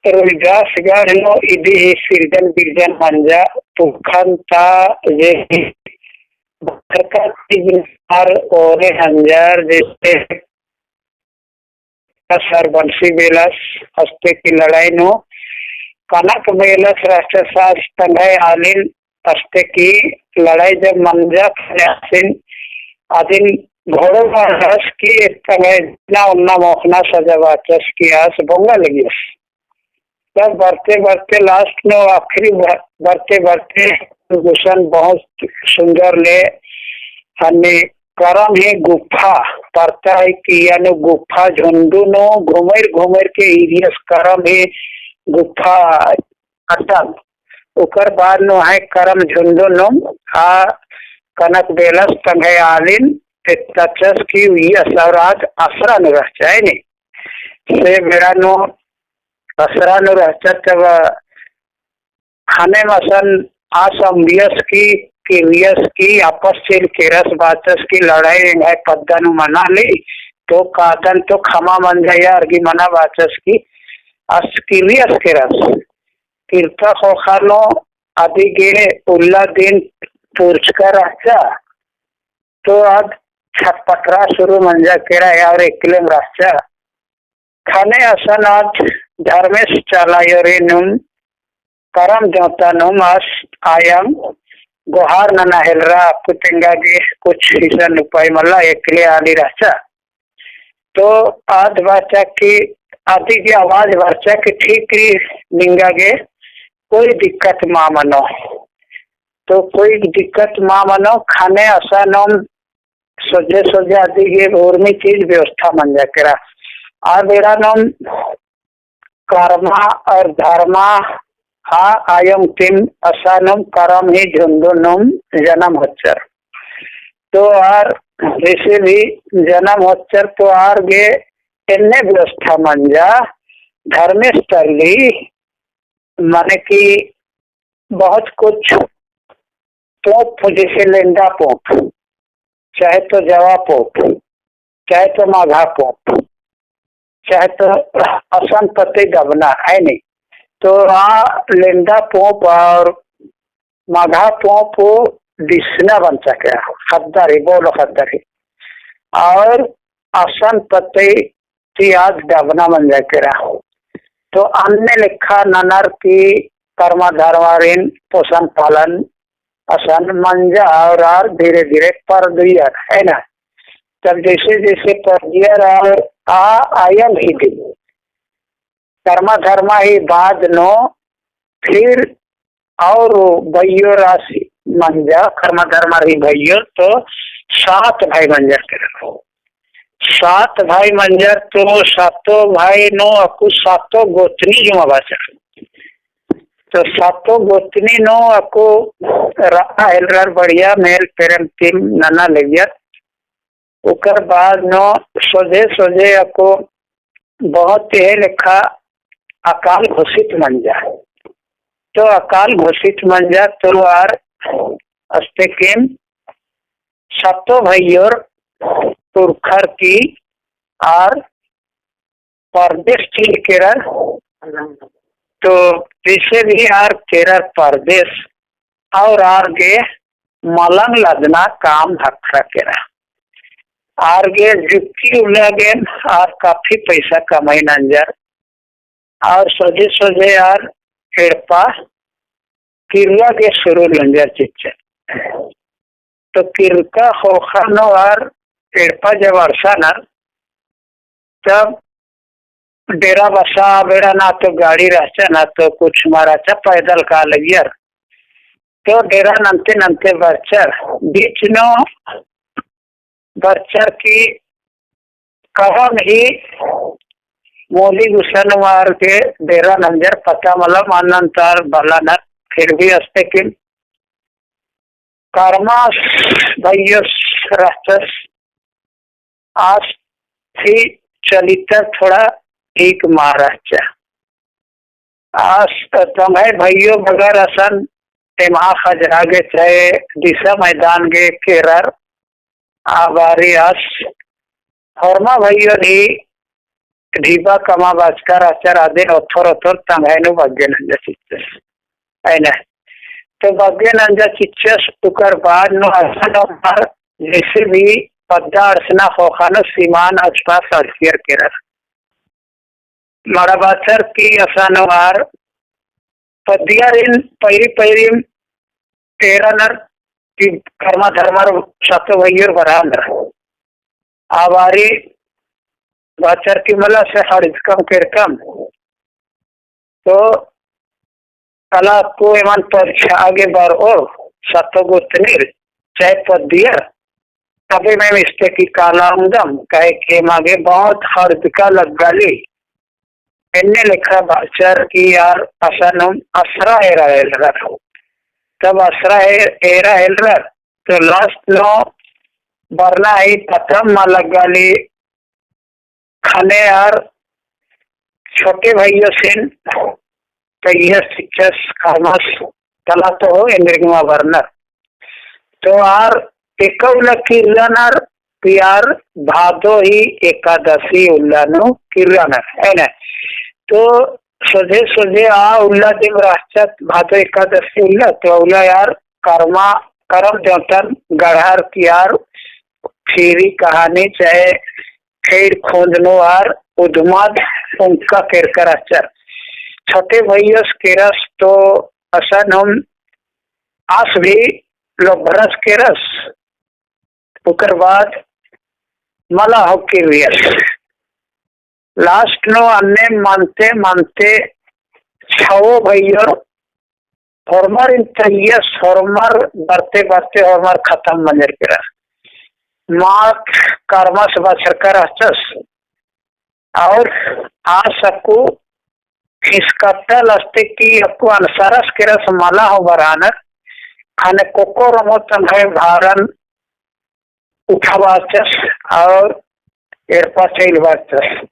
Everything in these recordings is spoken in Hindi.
Ruigasgano idi sirjan birjan manja tukhanta je berkat ar ore hanjar जैसे सर बंसी बेलस हस्ते की लड़ाई नो कनक बेलस राष्ट्रसाज तंगय आलिन हस्ते की लड़ाई जब मंजा आसिन आदिन घोड़ों का रस की तंगय ना उन्ना मोखना सजावाचस की आस बोंगा लगी तब बढ़ते बढ़ते लास्ट में आखिरी बढ़ते बढ़ते भूषण बहुत सुंदर ले हने करम है गुफा पड़ता है कि यानी गुफा झुंडू नो घुमेर घुमेर के इरियस करम है गुफा अटल उकर बाद नो है करम झुंडू नो आ कनक बेलस तंगे आलिन तचस की हुई असराज असरा न रह जाए नहीं से मेरा नो असरा न रह तब खाने मसन आसम्बियस की आपस चिल केरस बातस की लड़ाई है पद्दन मना ली तो कादन तो खमा मन जाया अर्गी मना बातस की अस्किलियस केरस किरता खोखानो आदि गे उल्ला दिन पुरस्कार अच्छा तो आज छटपटरा शुरू मंजा केरा यार एकलेम रास्ता खाने असन आज धर्मेश चलायोरे नुम करम जोता नुम आस आयम गोहार नना हेलरा कुतेंगा के कुछ हिस्सा उपाय मल्ला एकले आली रास्ता तो आज बाचा की आदि की आवाज वर्चा की ठीक लिंगा के कोई दिक्कत माँ मनो तो कोई दिक्कत माँ मनो खाने असानम सोजे सोजे आदि के और में चीज व्यवस्था मन जा करा आ बेरा नम कर्मा और धर्मा हा आयम किम असानम करम ही झुंडुनम जन्म होचर तो आर जैसे भी जन्म होचर तो आर गे इन्ने व्यवस्था मन जा धर्मेश तरली माने कि बहुत कुछ पोप जैसे लेंदा पोप चाहे तो जवा पोप चाहे तो माघा पोप चाहे तो असन पते गबना है नहीं तो वहाँ लेंदा पोप और माघा पोप दिसना बन सके खद्दारी बोलो खद्दारी और असन पते की आज गबना बन जाके रहा तो अन्य लिखा ननर की कर्मा धर्मारीन पोषण पालन असन मंजा और धीरे धीरे पर दिया है ना तब जैसे जैसे पर दिया और आयन ही दी कर्मा धर्मा ही बाद नो फिर और भैयो राशि मंजा कर्मा धर्मा ही भैयो तो 7 भाई मंजर के रखो 7 भाई मंजर तो 7 भाई नो अकु 7 गोतनी जो बाचा तो 7 गोतनी नो अकु हेलर बढ़िया मेल पेरम टीम नना लेवियत उकर बाद नो सोझे सोझे अको बहुत ही लिखा अकाल घोषित मन जा तो अकाल घोषित मन जा तो आर अस्ते किम 7 भाइयों पुरखर की और परदेश की केरल तो पीछे भी आर केरल परदेश और आगे मलंग लदना काम धक्का केरा आगे जुक्की उलगे और काफी पैसा कमाई नंजर और सोझे सोझे यार खेड़पा किरवा के शुरू लंजर चिच्चे तो किरका होखानो और खेड़पा जब वर्षा न तब डेरा बसा बेड़ा ना तो गाड़ी रहता ना तो कुछ मारा था पैदल का लगियर तो डेरा नंते नंते बच्चर बीच नो बच्चर की कहम ही मोली गुसन मार के डेरा नंजर पता मतलब अनंतर भला न फिर भी अस्ते किन कर्मा भैया राष्ट्र आज थी चलित थोड़ा एक महाराष्ट्र आज तुम्हें भैयो बगर असन तेमा खजरा गे चाहे दिशा मैदान गे केरर आबारी आस हरमा भैयो नी ढीबा कमा बाचकर आचार आदि अथर अथर तंगाइनो भाग्य नंजा चित्तस ऐना तो भाग्य नंजा चित्तस उकर बाद नो आसन और जैसे भी पद्दा अर्चना होखानो सीमान आसपास अर्चियर केरा मड़ाबाचर की असानवार पद्दियारिन पैरी पैरी तेरनर की कर्मा धर्मर सत्य वैयर बराबर आवारी बाचर की मला से हरिकम केरकम तो कला को एमन परीक्षा आगे बार ओ सत्य गोतनीर चाहे पद्दिया तभी मैं इस्ते की कालांगम कहे के मागे बहुत हर्दिका लग गली इन्ने लिखा बाचर की यार असनम असरा एरा एलरा तब असरा एरा एलरा तो लास्ट नो बरना ही प्रथम लग गली खाने यार छोटे भाइयों से तो यह शिक्षा कामस कला तो हो इंद्रिमा वर्णर तो यार एकौला किर्लनर यार भादो ही एकादशी उल्लानो किर्लनर है ना तो सोझे सोझे आ उल्ला दिन राष्ट्र भादो एकादशी उल्ला तो उल्ला यार कर्मा कर्म देवतन गढ़ार की यार फेरी कहानी चाहे खेर खोदनो आर उद्माद उनका केरकर आचार छोटे भैयस केरस तो असन हम आस भी लोग भरस केरस उकर बाद मला हो केरियस लास्ट नो अन्य मानते मानते छो भैयर हॉर्मर इन तैयस हॉर्मर बढ़ते बढ़ते हॉर्मर खत्म मंजर केरस मार्क कर्मस बचकर अचस और आ सकू खिसकटल अस्ते की अपको अनुसारस के रस माला हो बरानर खाने कोको रमोतन है भारन उठावाचस और एरपा चेल वाचस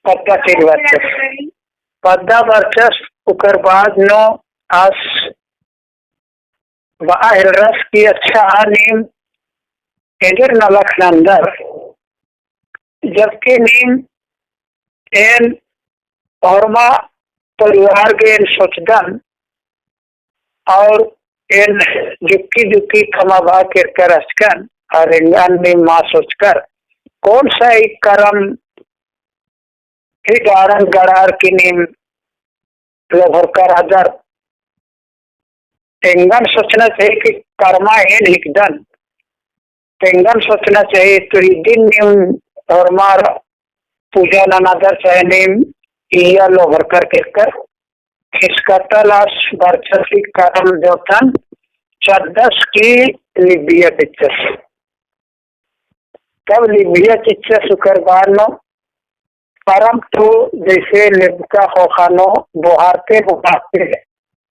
पत्ता चेल वाचस पद्दा वर्चस उकर बाद नो आस वाहिल रस की अच्छा नीम एजर नलख नंदर जबकि नीम एन औरमा परिवार के एन सोचदन और एन जुक्की जुक्की खमाबा कर अचकन और इंगान नीम माँ सोचकर कौन सा एक कर्म ही गारन गड़ार की नीम लोभर कर अदर इंगन सोचना चाहिए कि कर्मा एन हिकदन तेंगन सोचना चाहिए तो दिन नियम और मार पूजा ननादर चाहे नियम इया लोभर कर खिसकटा लाश बरछसी कर्म देवतन चद्दस की लिबिया चिच्चस तब लिबिया चिच्चस उकर बानो परम तो जैसे लिबका होखानो बुहारते बुहारते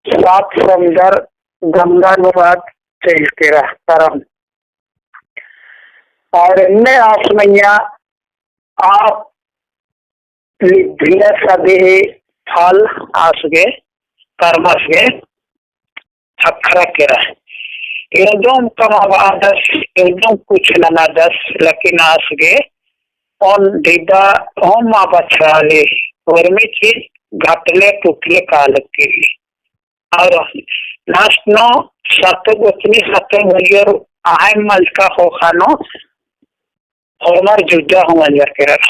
सात समुंदर गंगा नुवाद चल के रह परम और इनमें आसमैया आप लिबिया सदे फल आसगे कर्मसगे अखरा के रह एकदम कमावादस एकदम कुछ नना दस लेकिन आसगे on dida home बछड़ाले और में चीज घाटले टूटले काल के और लास्ट नो सातो गोतनी सातो भलियर आय मल का हो खानो और मार जुद्धा हो मंजर के रख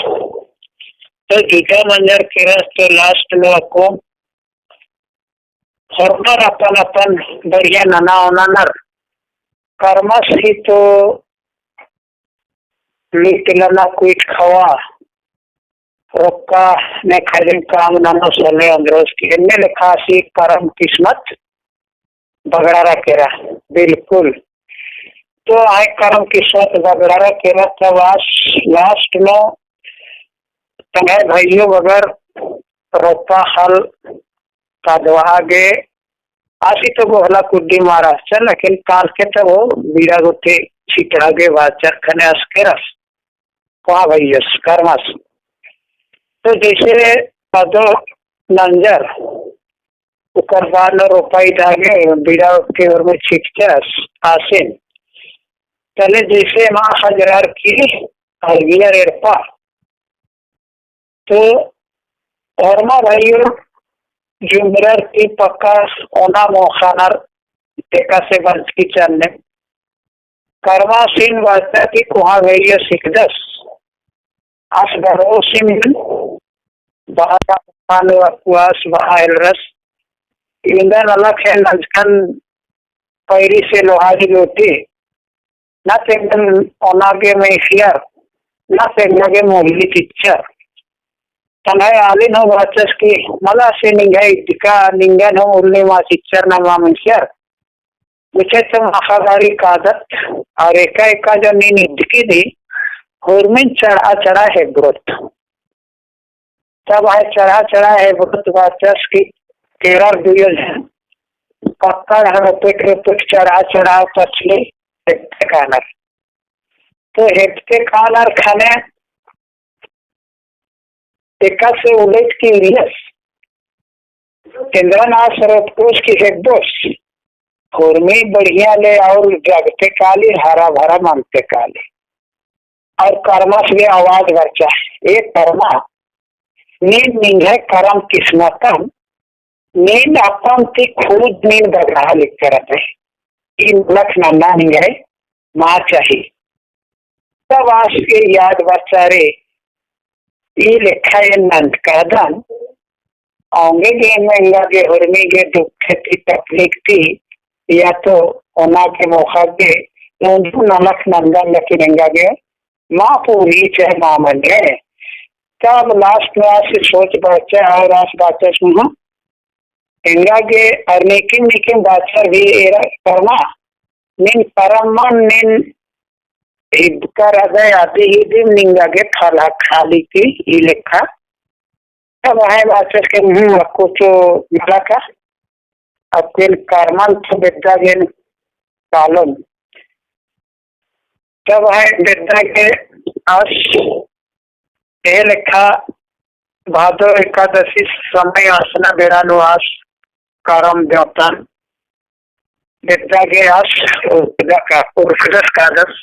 तो जुद्धा मंजर के रख तो लास्ट नो को और मार अपन अपन बढ़िया नना ओनर कर्मस ही तो लीटलना कुछ खवा रोका ने खरीद काम नानो सोले अंदरोस की इनने लिखा सी कर्म किस्मत बगड़ा रखेरा बिल्कुल तो आए कर्म किस्मत बगड़ा रखेरा तब आज लास्ट नो तंगे भाइयों बगर रोका हल का दवागे आशी तो बोला कुड्डी मारा चल लेकिन काल के तो वो बीरा गोते छिटरा के बाद चरखने अस्केरस वहाँ भैयस कर्मस तो जैसे पदो नंजर उकर बाद न रोपाई धागे बीरा के ओर में छिटचस आसिन चले जैसे माँ हजरार की हरगिया रेरपा तो horma bhaiyo jumrar ki pakas ona mohanar teka se banski channe karma sin vasta ki kuha bhaiyo sikdas as barosim bahaya panu akuas bahailras indan alak hai najkan pairi se lohari loti na tengan onage mein fiar na tenage mohli chichar tanai alin ho bachas ki mala se ningai tika ningan ho ulne ma chichar na ma mensyar विशेष महागारी का आदत और एका जो निधि दी हुरमिन चढ़ा चढ़ा है व्रत तब है चढ़ा चढ़ा है व्रत वाचस की 13 दुयल है पक्का रुपये चढ़ा चढ़ा पछले हेक्टे कानर तो हेक्टे कानर खाने एका से उलेट की रियस केंद्रनाथ सरोतकोश की हेक्टोस हुरमी बढ़िया ले और जगते काली हरा भरा मानते काली और कर्मा से आवाज बच्चा एक कर्मा नींद नींद है कर्म किस्मतम नींद अपन की खुद नींद बगड़ा लिख कर इन लख नन्ना नहीं है माँ चाहिए तब आज के याद बच्चा रे ये लिखा है नंद का दान आगे गे महंगा गे हुरमी गे दुख की तकलीफ थी या तो ओना के मौका के उनको नमक नंदन लकीरेंगा के माँ पूरी चाहे माँ मन गए तब लास्ट में आज सोच बच्चा और आज बातें सुनो इंगा के अर्निकिम निकिम बाचर भी एरा कर्मा निन परमन निन हिबकर अदय आदि ही दिन निंगा के खाला खाली की ये लिखा तब है बाचर के कुछ मिला का अकेल कर्मन तो विद्या के पालन तब है विद्या के आज ये लिखा भादो एकादशी समय आसना बेरानुआस करम द्योतन विद्या के आस उर्फदस कादस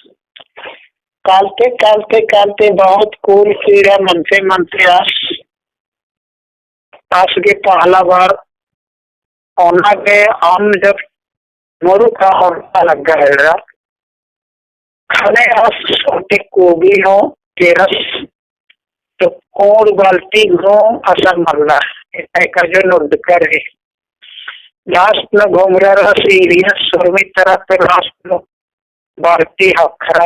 कालते कालते कालते बहुत कूल कीड़ा मनते आस के पहला बार ओना के हम जब मोरू का होता लग गया खाने छोटे कोबी हो केरस तो कोर गलती हो असर मल्ला एक जो नोट करे लास्ट में घूम रहा सीरियस सुरमी तरह पे लास्ट में बाल्टी हखरा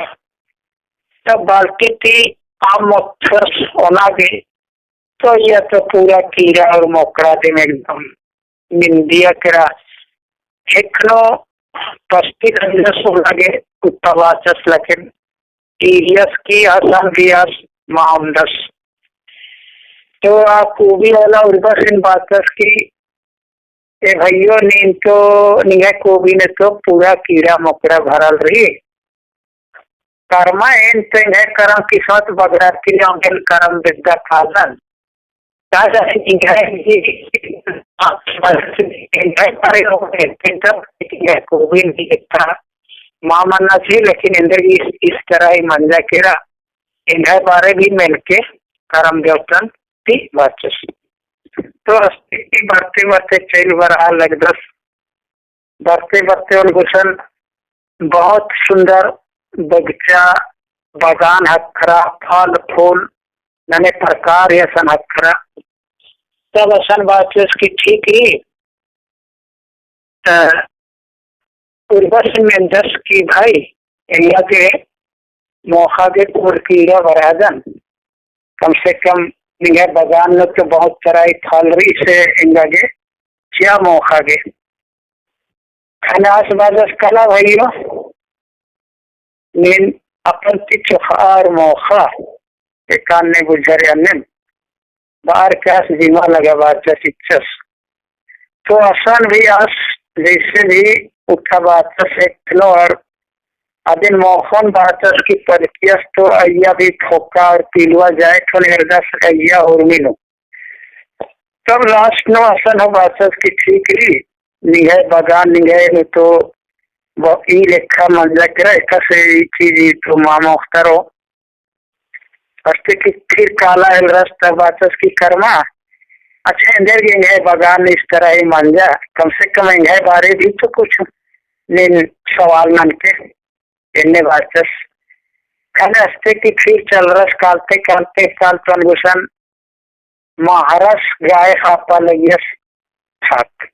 तब बाल्टी थी आम मच्छर ओना के तो यह तो पूरा कीड़ा और मोकड़ा दिन एकदम निंदिया करा हेक्नो पस्ती रंजस लगे उत्तवाचस लगे टीरियस की आसान बियास माउंडस तो आप कोबी वाला उर्वसिन बातस की ए भाइयों नींद तो निगाह कोबी ने तो पूरा कीड़ा मकोड़ा भरल रही कर्मा एन तो है करम किस्मत बगड़ा की अंगल करम विद्या खालन ताजा निगाह कोबी नहीं था माँ मानना चाहिए लेकिन इंद्र इस तरह ही मन जा केरा इन्हें बारे भी मिलके करम देवतन की वाचस तो बढ़ते बढ़ते चल बरहा लग दस बढ़ते बढ़ते और गुसन बहुत सुंदर बगीचा बागान हखरा फल फूल नने प्रकार या सन हखरा तब असन वाचस की ठीक ही उर्वश में 10 की भाई इंडिया के मौका के कोर कीड़ा बरादन कम से कम निगाह बागान में तो बहुत चराई थालरी से इंगा के क्या मौका के खनास बाजस कला भाइयों नीन अपन की चुखार मौका के कान ने गुजरे अन्य बाहर कैस जीमा लगा बाचस इच्छस तो आसान भी आस जैसे भी उठा बाचस एक और अदिन मोहन बाचस की परिचयस तो अय्या भी ठोका और पीलुआ जाए तो निर्दस अय्या और मिलो तब लास्ट नो आसन हो बाचस की ठीक ही निगाह बागान निगाह तो वो ई लेखा मंजा करे कसे चीज तो मामा उखतरो हस्ते की फिर काला है रस तब बाचस की कर्मा। अच्छा इंदर गेंगे बगान इस तरह ही मंजा कम से कम इंगे बारे भी तो कुछ नहीं सवाल मन के इन्ने बाचस खाने हस्ते की फिर चल रस कालते कालते काल तनगुसन महारस गाय हापा लगियस थाक।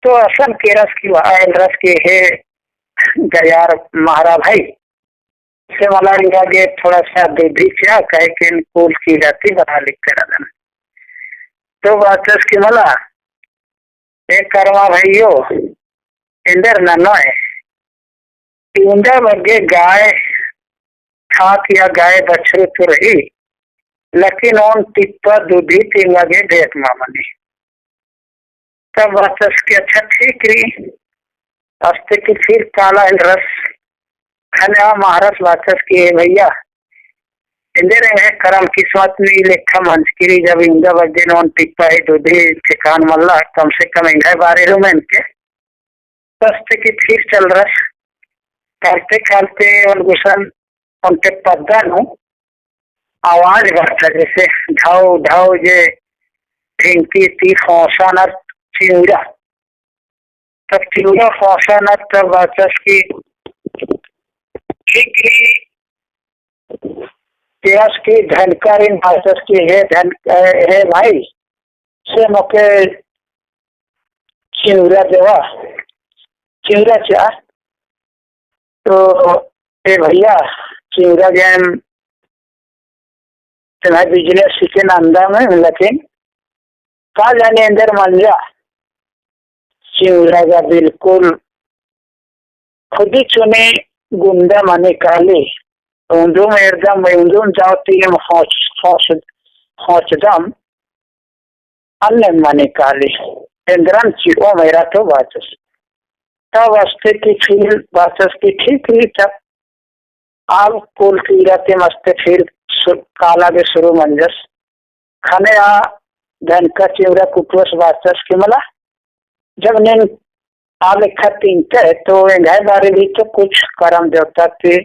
तो असल के रस की आयल रस के है गयार महारा भाई से मला गे थोड़ा सा दूधी क्या कहे के अनुकूल की जाती बना लिख कर तो बाचस की मला एक करवा भाइयों इंदर ननोय इंदर बगे गाय खाक या गाय बछरू तो रही लेकिन ओन टिप्पा दूधी तीन लगे भेट मामनी। तब बाचस की अच्छा ठीक रही हस्ते की फिर काला रस खाने महारस बाचस की भैया इंदे रहे करम किस्मत में लेखा मंचकिरी जब इंदा बजे नोन टिप्पा है दूधी ठिकान मल्ला कम से कम इंगा बारे रूम इनके हस्ते की फिर चल रस करते करते उन गुसन उनके पद्दा नु आवाज बढ़ता जैसे ढाओ ढाओ जे ढिंकी ती फौसा न चिंगड़ा। तब चिंगड़ा फौसा न तब बाचस की ठिकरी तेरस की धनकारी बाचस की है भाई से मौके चिंगड़ा देवा चिंगड़ा चाह तो ए भैया चिंगड़ा गेम तुम्हारे बिजनेस सीखे नंदा में लेकिन कहा जाने अंदर मंजा चिंगड़ा का बिल्कुल खुद ही चुने गुंडा माने काले ऊंधू में एकदम ऊंधू जाती है दम अन्य माने काले इंद्रन चिरो मेरा तो बाचस तब वास्ते की फिर बाचस की ठीक रही तब आग कुल की रहते मस्ते फिर काला के शुरू मंजस खाने आ धन का चिवरा कुटवस बाचस के मला जब ने आ लिखा तीनते तो इंगाय बारे भी तो कुछ करम देवता के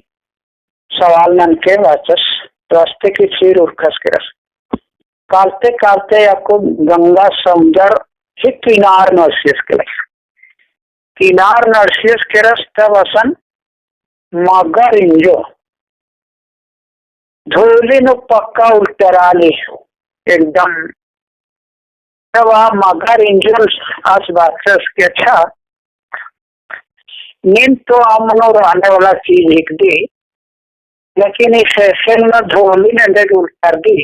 सवाल नन के बाचस तो हस्ते की फिर उर्खस के रस कालते कालते आपको गंगा समुद्र ही किनार नर्सियस के रस किनार नर्सियस के रस तब असन मगर इंजो धोली नु पक्का उल्टराली एकदम तब आप मगर इंजन आज बाचस के अच्छा नींद तो आमनो रहने वाला चीज एक दी लेकिन इस फैशन में धोली ने देख उल्टर दी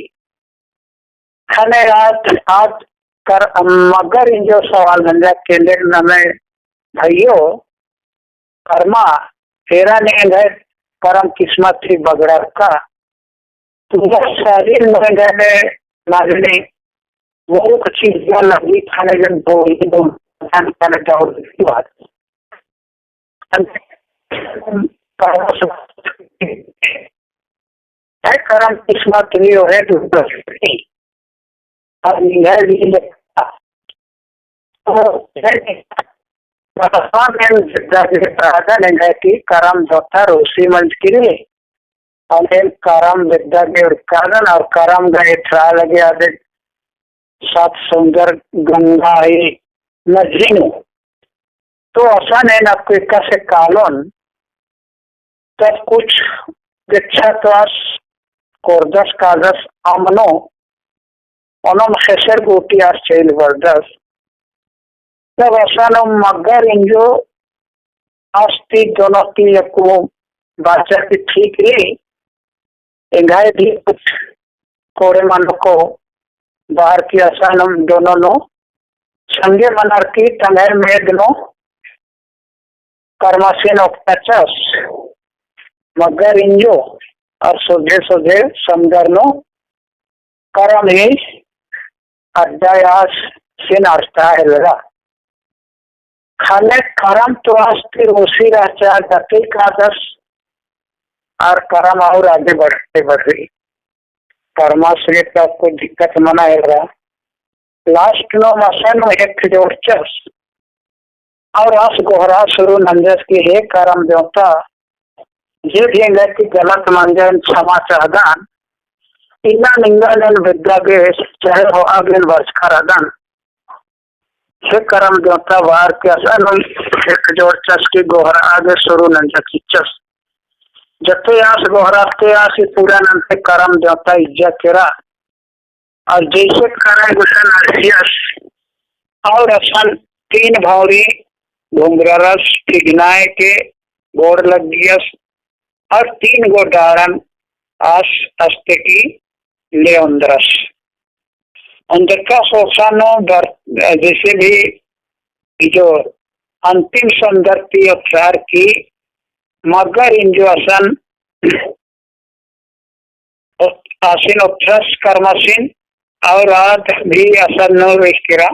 खाने रात आज कर मगर इंजो सवाल नंजा के लिए में भाइयों कर्मा तेरा नहीं है करम किस्मत थी बगड़ा का तुम्हारा शरीर में गए नाजने वो चीज लगी खाने जन दो खाने जाओ इसकी बात करम किस्मत नहीं हो है कि करम दोता रोसी मंच के लिए और करम विद्या के उत्पादन और करम गए ट्रा लगे आदे सात सुंदर गंगा ही नजरीनु तो आसान है ना कोई से कालोन तब कुछ दीक्षा क्लास कोर्दस कागज अमनो ओनम शेषर गोटी आस चेल वर्दस तब आसान मगर इंजो आस्ती दोनों की को बाचा की ठीक रही इंगाए भी कुछ कोड़े मानो को बाहर की आसान हम दोनों नो संगे मनार की तंगेर में नो कर्मासीन ऑक्टाचस मगर इंजो और सोझे सोझे समझर नो करम ही अड्डायास से नाश्ता है लगा खाने करम तो आस्ती रोसी राचा गति का दस और करम और आगे बढ़ते बढ़ रही कर्माश्रय का कोई दिक्कत मना है रहा लास्ट नो मसन एक जोड़चस और आस गोहरा शुरू नंजस की है करम देवता ये भी कि गलत मंजन क्षमा चाहदान इना निंगन विद्या के चाहे हो अगले वर्ष खरादन हे करम देवता वार के असन एक जोड़ चस की गोहर आगे शुरू नंजा खिचस जते आस गोहराते आस पूरा नंते करम देवता इज्जा केरा और जैसे करे गुसन अर्सियस और असन तीन भौरी घुंगरा रस ठिगनाए के गोड़ लग गियस और तीन गो डाड़न आस अस्ते की ले अंदरस अंदर का सोसानो जैसे भी जो अंतिम संदर्ती उपचार की मगर इन जो असन आसीन उपथ्रस कर्मसीन और आद भी असन न वेस्किरा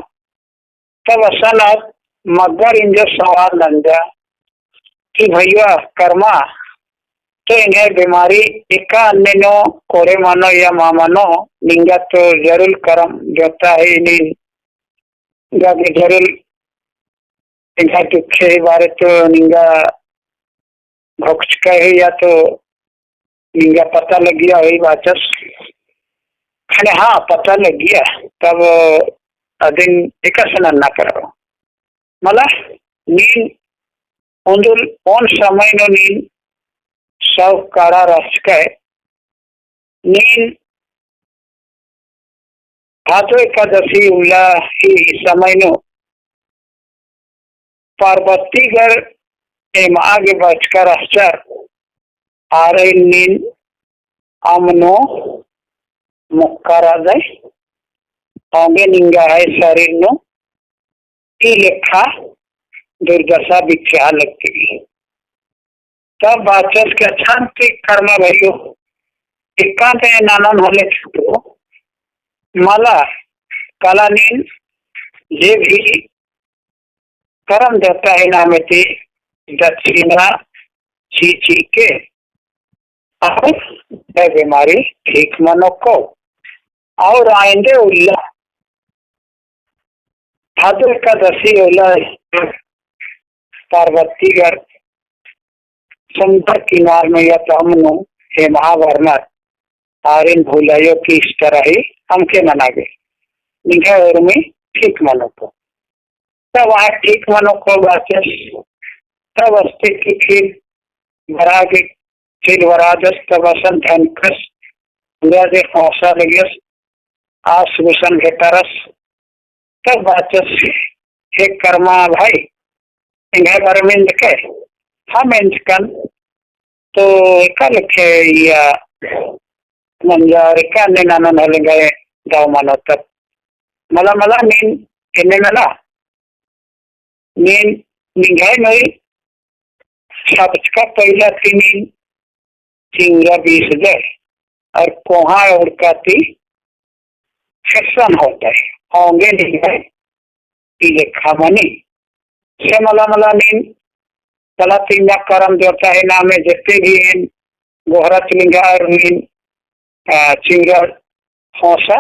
तब असन आज मगर इन जो सवाल नंजा कि भैया कर्मा तो इन्हें बीमारी इक्का अन्य नो कोरे मानो या मामानो निंगा तो जरूर कर्म जोता है निंगा के जरूर इनका दुखे बारे तो निंगा भोक्ष का है या तो निंगा पता लग गया वही बाचस खाने हाँ पता लग गया तब अदिन इकसन ना करो मला नीन उन्दुल ओन समय नो नीन सब काड़ा रस के नीन भादो एकादशी उला ही समय नो पार्वतीगढ़ एम आगे बचकर अक्षर आरे नीन अमनो मुक्कारा दे आगे निंगा है शरीर नो ई लेखा दुर्दशा बिख्या लगती तब बाचस के शांति कर्म भयो एकांत नानन हले छुटो मला कलानीन ये भी कर्म देता है नाम थी दक्षिणा ची के और बीमारी ठीक मनो को और आएंगे उल्ला भादुर का दसी उल्ला पार्वतीगढ़ समुद्र किनार में या तो हमनो हे महावर्णत और इन भूलाइयों की इस तरह ही हमके मना गए निगाह और में ठीक मनो को तब वहाँ ठीक मनो को वाचस तब अस्ते की फिर भरा के फिर वराजस तब वसंत अंकस पूरा दे हौसा लगियस आस गुसन घेतरस तब वाचस हे कर्मा भाई इन्हें बरमिंद के हम इंचकन तो कल के या मंजार का निनानन हले गए दाव मानो तब मला मला नीन इन्हें मला नीन निगाह नहीं सबच का पहला तीन चिंगा 20,000 और कोहा और काती सेक्शन होता है होंगे निगाह इले खामनी से मला मला नीन कला तीन कर्म देवता है नाम है जितने भी इन गोहरा चिंगा और नीन चिंगा हौसा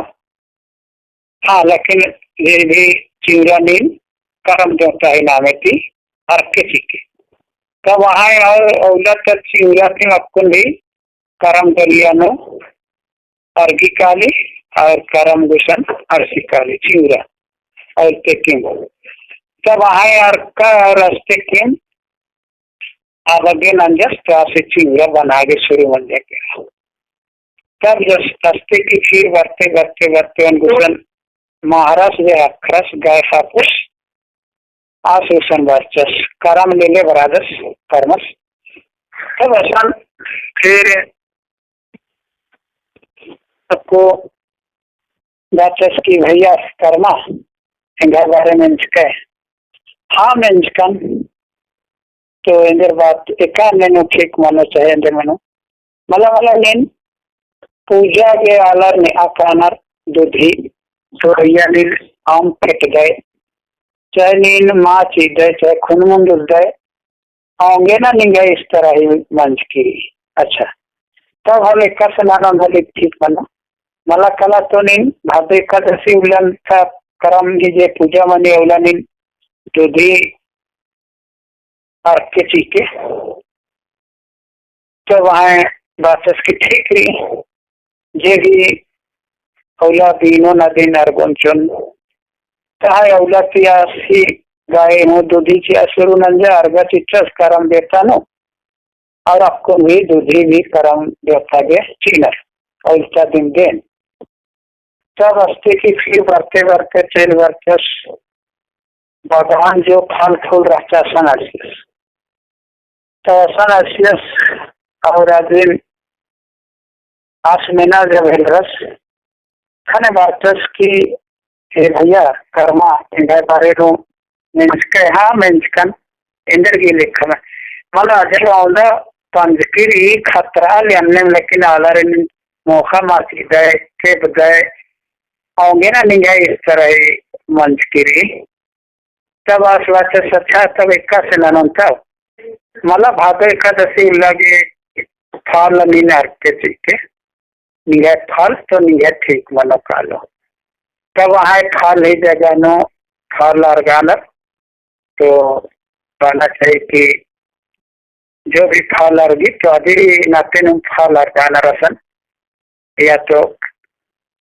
हाँ लेकिन ये भी चिंगा नीन कर्म देवता है नाम है थी अर्के चीके तो वहाँ और औलत चिंगा के अक्कुन भी कर्म दलिया नो अर्गी काली और कर्म गुसन अर्सी काली चिंगा और तेकिंग तो वहाँ अर्का और अस्ते किंग अब अगेन अंजस से चिंगा बना के शुरू बन जाएगा तब जस अस्ते की फिर बढ़ते बढ़ते बढ़ते गुसन महाराष्ट्र में अखरस गाय हापुस आसूसन वर्चस करम ले ले बरादस कर्मस तब असन फिर सबको वर्चस की भैया कर्मा इनके बारे में इंचके हाँ में इंचकन तो इंदर बात एका नेनो ठीक मानो चाहे इंदर मनो मला मला नेन पूजा के आलर ने आकानर दूधी सोरिया नील आम फेट गए चाहे नीन माँ चीज दे चाहे खुनमुंद दे आऊंगे ना निंगा इस तरह ही मंच की अच्छा तब हम एक सनानम हले ठीक बना मला कला तो नीन भादे एकादशी उलन का करम लीजिए पूजा मने उला नीन दूधी और के चीके तो वहाँ बात की ठीक रही जे भी औला दीनो नदीन अर्गुंचन चाहे औला तियासी गाय हो दूधी की शुरू नंजा अर्घ चिच्चस करम देता नो और आपको भी दूधी भी करम देता गे चीनर और इसका दिन देन तब अस्ते की फिर बढ़ते बढ़ते चल वर्चस भगवान जो फल फूल रहता सनासियस तो सनासियस और दिन आसमेना जब रस खाने बातस की हे भैया कर्मा इंदर बारे रो मेंसके हाँ मेंसकन इंदर की लिखा में मला जब औला पंजकिरी खतरा लेने लेकिन आलर मौका मासी गए के बजाय आओगे ना नहीं गए इस तरह मंजकिरी तब आसवाच सच्चा तब इक्का से ननन तब मला भादो एकादशी लगे फल नीने अर्के चिके निगे फल तो निगे ठीक मनो कालो तब वहाँ फल ही जगह नो फल और गाना तो बना चाहिए कि जो भी फल अर्गी तो अभी नाते नुम फल और गाना रसन या तो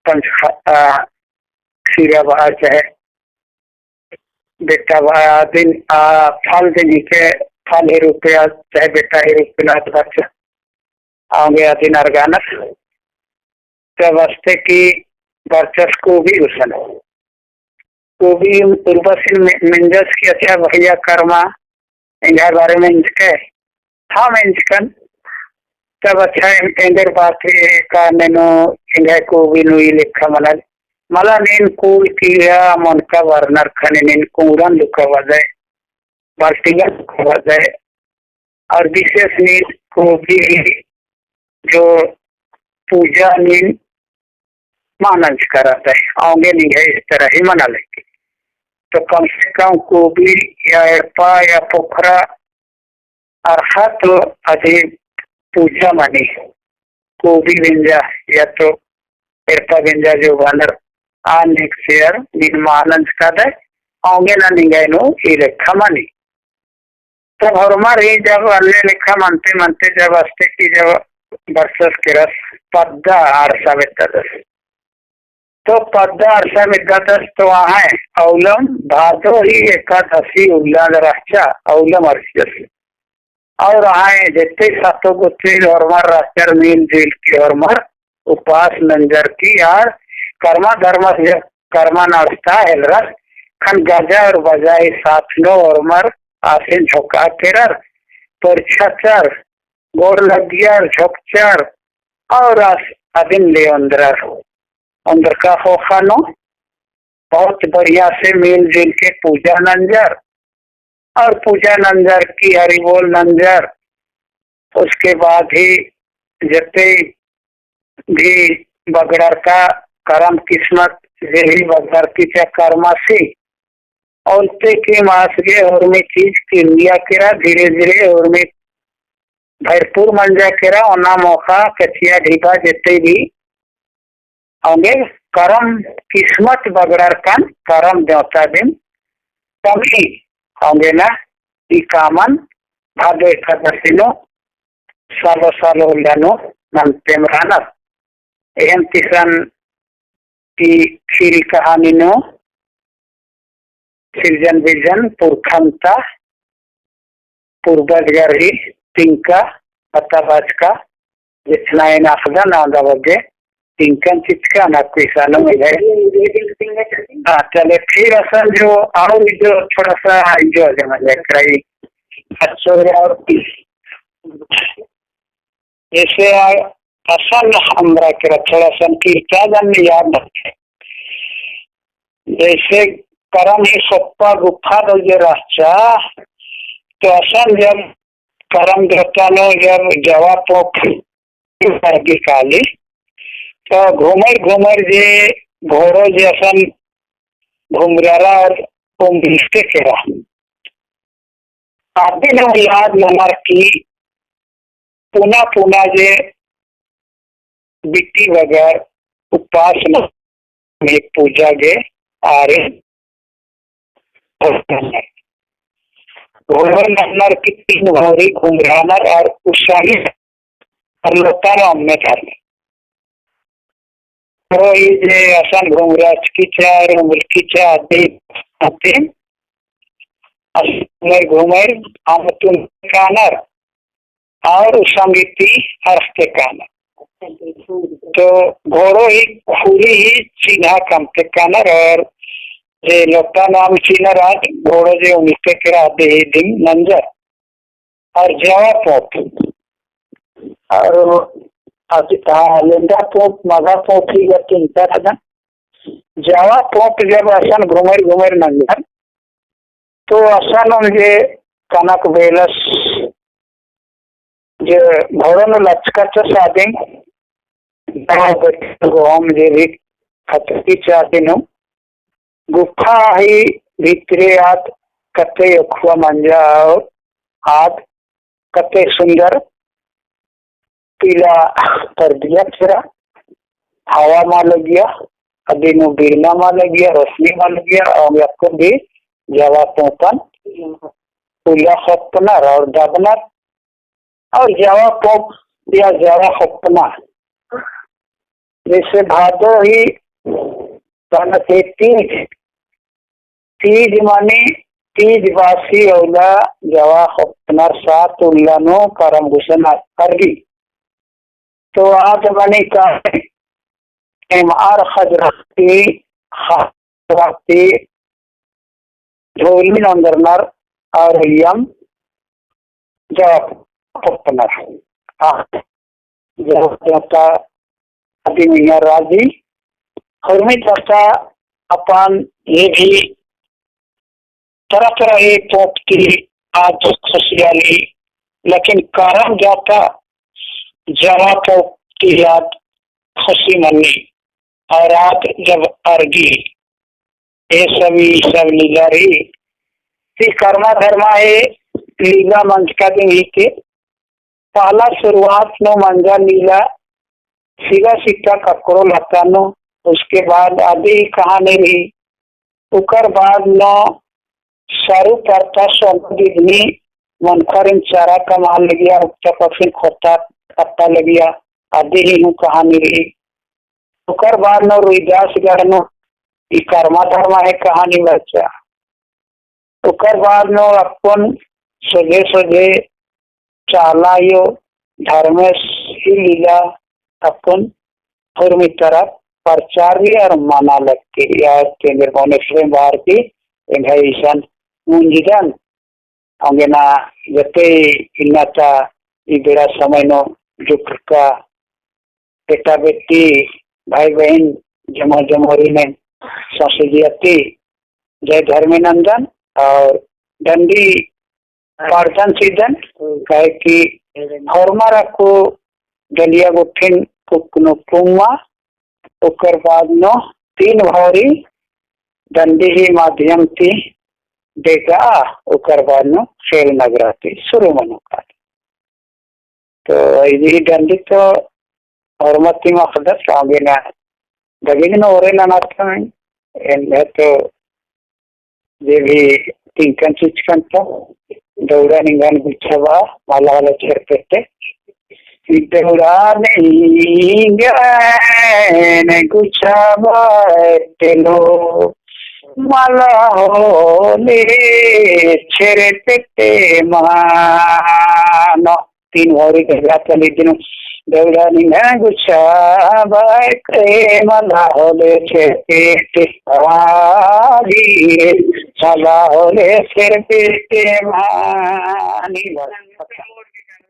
पंच खीरा बहा चाहे बेटा बहा दिन फल दिन के फल ही रुपया चाहे बेटा ही रुपया बच्चा आओगे दिन और गाना तब वास्ते की वर्चस को भी उसन को भी उर्वशील मिंजस की अच्छा भैया कर्मा इंगा बारे में इंजके हाँ मैं इंजकन तब अच्छा इंदर बात है का नैनो इंगा को भी नुई लिखा मला नीन कूल किया मन का वर्नर खने नीन कूरन लुका वजाए बाल्टिंगा लुका वजाए और विशेष नीन को भी जो पूजा नीन मानंज कराता है आगे नहीं है इस तरह ही मना लेंगे तो कम से कम कोबी या एरपा या पोखरा अर्हा तो अधिक पूजा मानी कोबी व्यंजा या तो एरपा व्यंजा जो वानर नेक्स्ट ईयर निर्माण का दे आगे ना निगाह नो ये लेखा मानी तब हमारे जब अन्य लेखा मानते मानते जब अस्ते की जब वर्षस के रस पद्दा आरसा वेतदस तो पद्दा आरसा वेतदस तो वहाँ है औलम भादो ही एकादशी उल्लाद रास्ता औलम अर्षस और वहाँ जितने सातों गुत्ती हरमार रास्तर मील झील की हरमार उपास नंजर की यार कर्मा धर्म जब कर्मा नाश्ता है रस खन गजा और बजाई साथ लो और मर आसिन झोंका तेरर परछाचर गोर लगियर झोंकचर और अदिन ले अंदर का हो खानो बहुत बढ़िया से मिल जुल के पूजा नंजर और पूजा नंजर की हरि बोल नंजर उसके बाद ही जितने भी बगड़र का कर्म किस्मत यही बगड़र की कर्मा से और के मास के और में चीज की लिया केरा धीरे धीरे और में भरपूर मंजा केरा ओना मौका कचिया ढीबा जितने भी होंगे कर्म किस्मत बगड़र कन कर्म देवता दिन कमी होंगे ना ई कामन भादो एकादशी नो सालो उल्लानो नंते मराना एहम किसान की खीरी कहानी नो सिरजन विजन पुरखंता पूर्वज गरी तिंका पताबाज का जितना इन अफदा ना दबगे तिंकन चिचका ना किसानों में है चले फिर असल जो और जो थोड़ा सा जो है मजा कराई अच्छा और जैसे असल हमरा के थोड़ा सा कीर्तन याद रखे जैसे करम ही सप्पा गुफा दो ये रास्ता तो असल जब करम देवता नो जब जवाब पोखी काली तो घूमर जे घोड़ो जे असल घूमरा और घूमते केरा आदि नो याद नमर की पुना जे बिट्टी वगैरह उपासना में पूजा गे आरे घोड़र नंबर की 3 घोड़ी घूमरानर और उत्साही और लोता में करने ही जे असन घुमराज की चार उम्र की चाहते आते असमय घुमर हम तुम कानर और समिति हस्ते कानर तो घोड़ो ही खुली ही सीधा कमते कानर और जे लोटा नाम चीनर आज घोड़ो जे उमिते करा दे दिन नंजर और जवा पोप और लेंदा पोप मगा पोप ही चिंता था जवा पोप जब असन घुमर घुमर नंजर तो असन म्हणजे कनक बेलस जे घोड़न लचकच सादिन हम जे भी खतरी चाहते गुफा ही भीतरे आत कते अखुआ मंजा आत कते सुंदर पीला कर दिया फिरा हवा मा लग गया अदिनो बिरना मा लग गया रोशनी मा लग गया और आपको भी जवा पोपन पूला सपना और दबना और जवा पोप या जवा सपना जैसे भादो ही कहते तीज तीज माने तीज वासी औला जवा सपना सात उल्लानो करम घुसन करगी तो आज माने का एमआर खजरती खजरती ढोली नंदरनर और यम जब पपनर जब देवता अभिमन्या राजी और में चर्चा अपन ये भी तरह तरह एक पोप की आज खुशियाली लेकिन कारण जाता जवा पोप की याद खुशी मनी और आज जब अर्गी ये सभी सब लीला रही कर्मा धर्मा है लीला मंच का दिन ही के पहला शुरुआत नो मंजा लीला सीधा सिक्का ककड़ो लतानो उसके बाद आदि कहानी रही उकर बाद नो सारू करता सोनी मनखरिन चारा कमा लग गया उच्चा पक्षी खोता कट्टा लग गया आदि ही हूँ कहानी रही उकर बाद नो रुईदास गढ़ नो कर्मा धर्मा है कहानी बच्चा उकर बाद नो अपन सोझे सोझे चालायो धर्मेश ही लीला अपन फुर्मी तरफ प्रचार भी और माना लगती या केंद्र भुवनेश्वर भारती ईशान मुंजिदन होंगे ना जते इन्नाता इधरा समय नो जुक का बेटा बेटी भाई बहन जमा जमोरी में ससुजियती जय धर्मेनंदन और दंडी पार्टन सीजन कहे कि हरमारा को गलिया गुठिन कुकनो कुमा उकर बाद नो तीन भौरी दंडी ही माध्यम थी देखा उकर बाद नो खेल नगराती शुरू मनुका तो ये दंडी तो हरमती मकदस आगे ना दगिन न ओरे ना नाता है तो ये भी तिंकन चिचकन तो दौड़ा निगन गुच्छवा माला वाला चेर पेटे दौड़ा निगन गुच्छवा तेलो माला हो ले चेर पेटे मानो तीन भौरी गया चली दिनों दौड़ा निगन गुच्छवा माला हो ले चेर पेटे चला हो ले सिर पे मानी